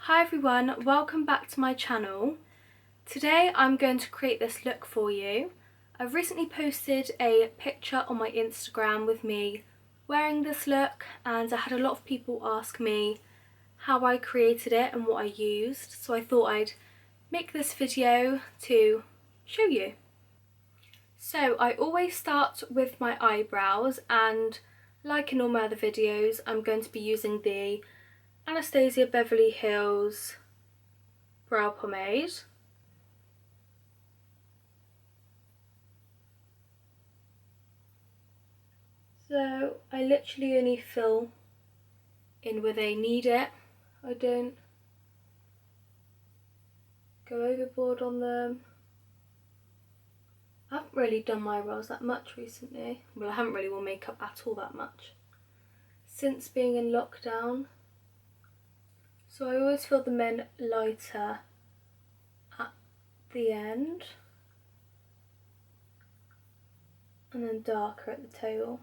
Hi everyone, welcome back to my channel. Today I'm going to create this look for you. I've recently posted a picture on my Instagram with me wearing this look, and I had a lot of people ask me how I created it and what I used, so I thought I'd make this video to show you. So I always start with my eyebrows, and like in all my other videos I'm going to be using the Anastasia Beverly Hills brow pomade. So I literally only fill in where they need it. I don't go overboard on them. I haven't really done my eyebrows that much recently. Well, I haven't really worn makeup at all that much since being in lockdown. So I always fill them in lighter at the end and then darker at the tail.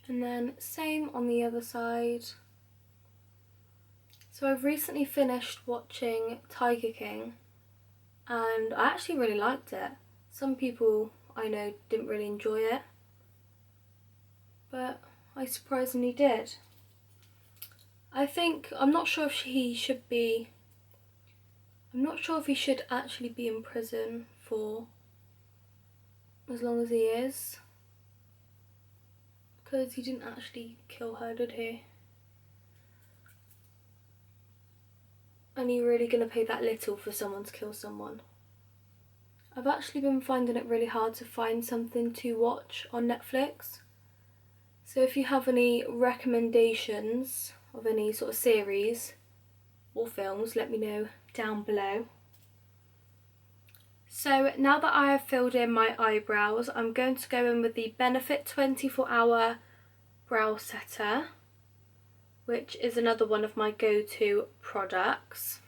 And then same on the other side. So I've recently finished watching Tiger King and I actually really liked it. Some people I know didn't really enjoy it, but I surprisingly did. I'm not sure if he should actually be in prison for as long as he is, because he didn't actually kill her, did he? And you're really going to pay that little for someone to kill someone? I've actually been finding it really hard to find something to watch on Netflix. So if you have any recommendations of any sort of series or films, let me know down below. So now that I have filled in my eyebrows, I'm going to go in with the Benefit 24-Hour Brow Setter, which is another one of my go-to products.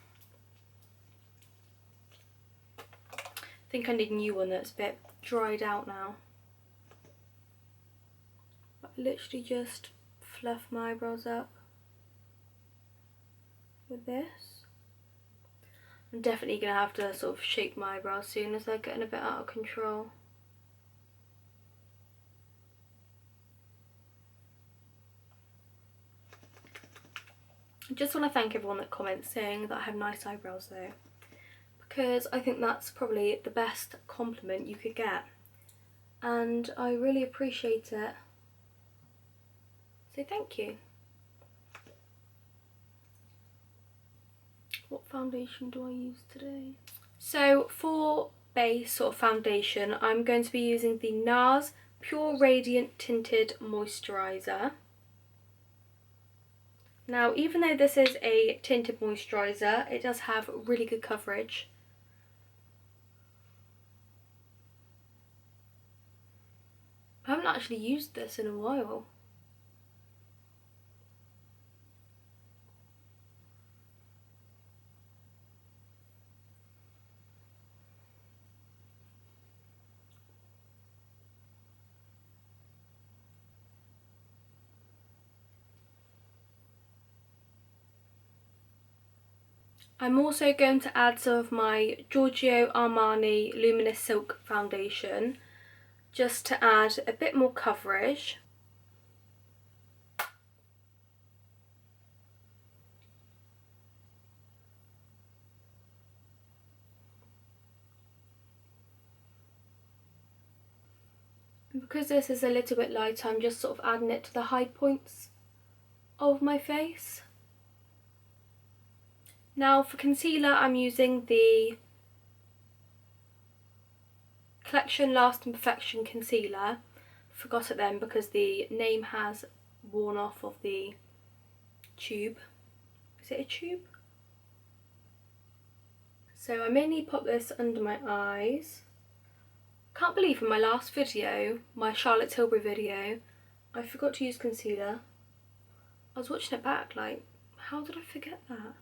I think I need a new one that's a bit dried out now. But I literally just fluff my eyebrows up with this. I'm definitely going to have to sort of shape my eyebrows soon as they're getting a bit out of control. I just want to thank everyone that comments saying that I have nice eyebrows though, because I think that's probably the best compliment you could get, and I really appreciate it, so thank you. What foundation do I use today? So for base sort of foundation, I'm going to be using the NARS Pure Radiant Tinted Moisturiser. Now, even though this is a tinted moisturiser, it does have really good coverage. I haven't actually used this in a while. I'm also going to add some of my Giorgio Armani Luminous Silk Foundation, just to add a bit more coverage. And because this is a little bit lighter, I'm just sort of adding it to the high points of my face. Now for concealer, I'm using the Collection Lasting Perfection Concealer. Forgot it then because the name has worn off of the tube. Is it a tube? So I mainly pop this under my eyes. Can't believe in my last video, my Charlotte Tilbury video, I forgot to use concealer. I was watching it back like, how did I forget that?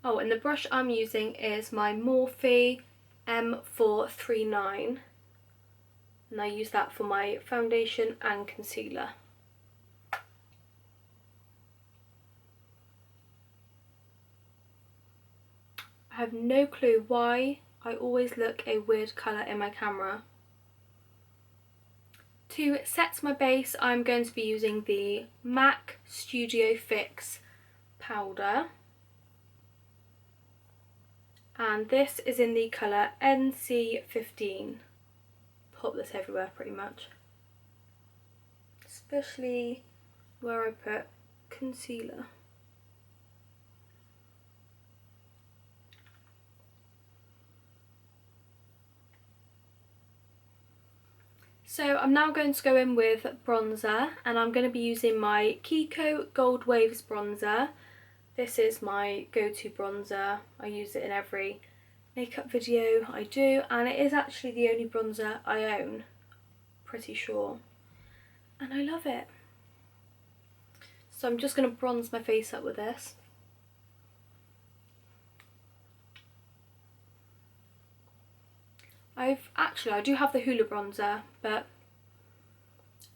Oh, and the brush I'm using is my Morphe M439, and I use that for my foundation and concealer. I have no clue why I always look a weird colour in my camera. To set my base, I'm going to be using the MAC Studio Fix powder, and this is in the colour NC15. Pop this everywhere pretty much, especially where I put concealer. So I'm now going to go in with bronzer, and I'm going to be using my Kiko Gold Waves bronzer. This is my go-to bronzer. I use it in every makeup video I do, and it is actually the only bronzer I own, pretty sure, and I love it. So I'm just going to bronze my face up with this. I do have the Hoola bronzer, but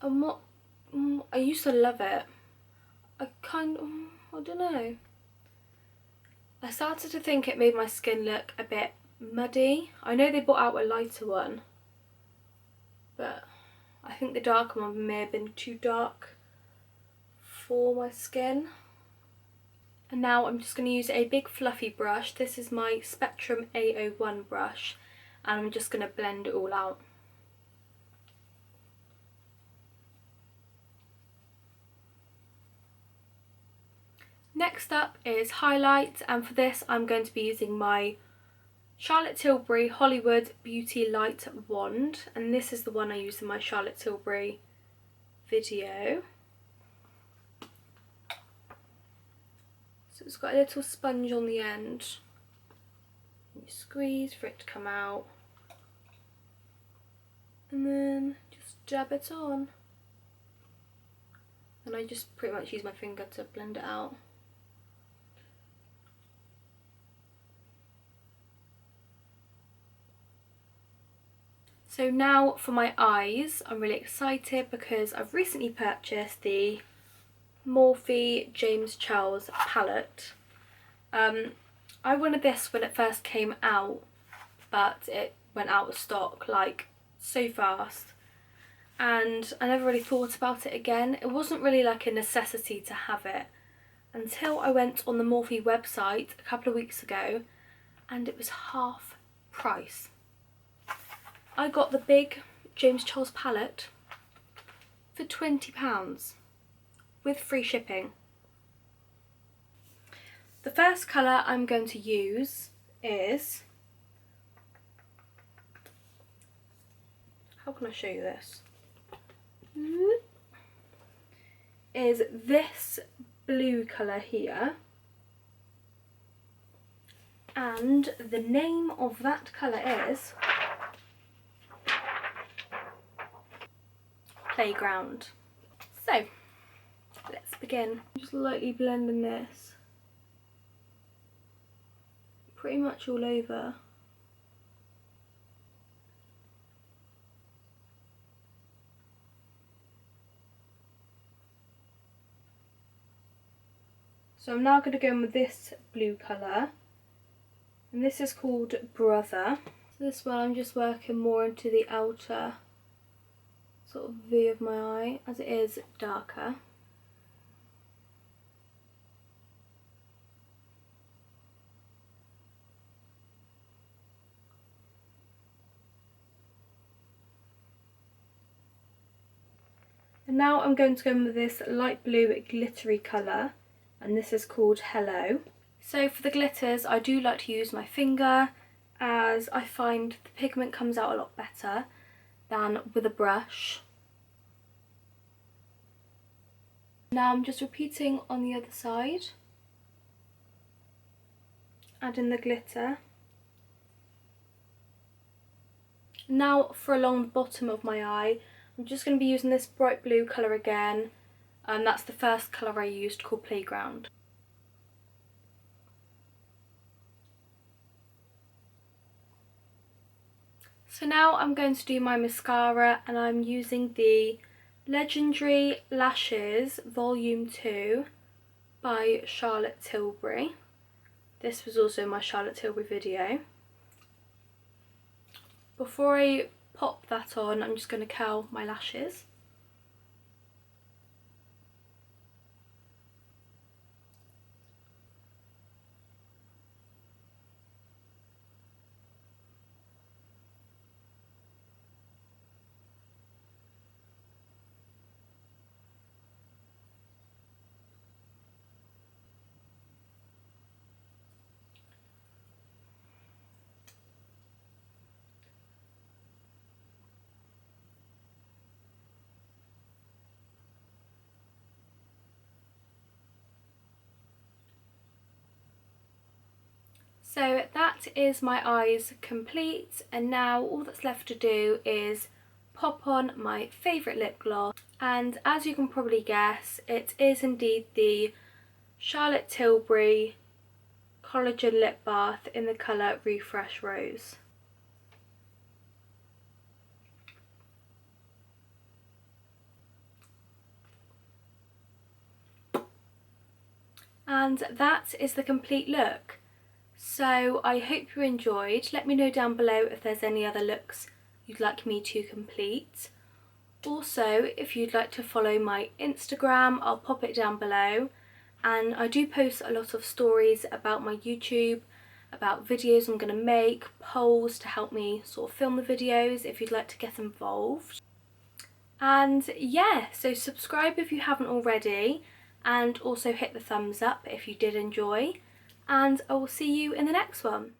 I used to love it. I don't know. I started to think it made my skin look a bit muddy. I know they brought out a lighter one, but I think the darker one may have been too dark for my skin. And now I'm just going to use a big fluffy brush. This is my Spectrum A01 brush, and I'm just going to blend it all out. Next up is highlight, and for this I'm going to be using my Charlotte Tilbury Hollywood Beauty Light wand, and this is the one I used in my Charlotte Tilbury video. So it's got a little sponge on the end. You squeeze for it to come out, and then just dab it on. And I just pretty much use my finger to blend it out. So now for my eyes, I'm really excited because I've recently purchased the Morphe James Charles palette. I wanted this when it first came out, but it went out of stock like so fast, and I never really thought about it again. It wasn't really like a necessity to have it until I went on the Morphe website a couple of weeks ago, and it was half price. I got the big James Charles palette for £20 with free shipping. The first colour I'm going to use is, how can I show you this? Is this blue colour here, and the name of that colour is Playground. So let's begin. I'm just lightly blending this pretty much all over. So I'm now going to go in with this blue colour, and this is called Brother. So this one I'm just working more into the outer sort of V of my eye, as it is darker. And now I'm going to go in with this light blue glittery colour, and this is called Hello. So for the glitters, I do like to use my finger, as I find the pigment comes out a lot better than with a brush. Now I'm just repeating on the other side, adding the glitter. Now for along the bottom of my eye, I'm just going to be using this bright blue colour again, and that's the first colour I used, called Playground. So now I'm going to do my mascara, and I'm using the Legendary Lashes Volume 2 by Charlotte Tilbury. This was also my Charlotte Tilbury video. Before I pop that on, I'm just going to curl my lashes. So that is my eyes complete, and now all that's left to do is pop on my favourite lip gloss, and as you can probably guess, it is indeed the Charlotte Tilbury Collagen Lip Bath in the colour Refresh Rose. And that is the complete look. So I hope you enjoyed. Let me know down below if there's any other looks you'd like me to complete. Also, if you'd like to follow my Instagram, I'll pop it down below. And I do post a lot of stories about my YouTube, about videos I'm going to make, polls to help me sort of film the videos if you'd like to get involved. And yeah, so subscribe if you haven't already, and also hit the thumbs up if you did enjoy. And I will see you in the next one.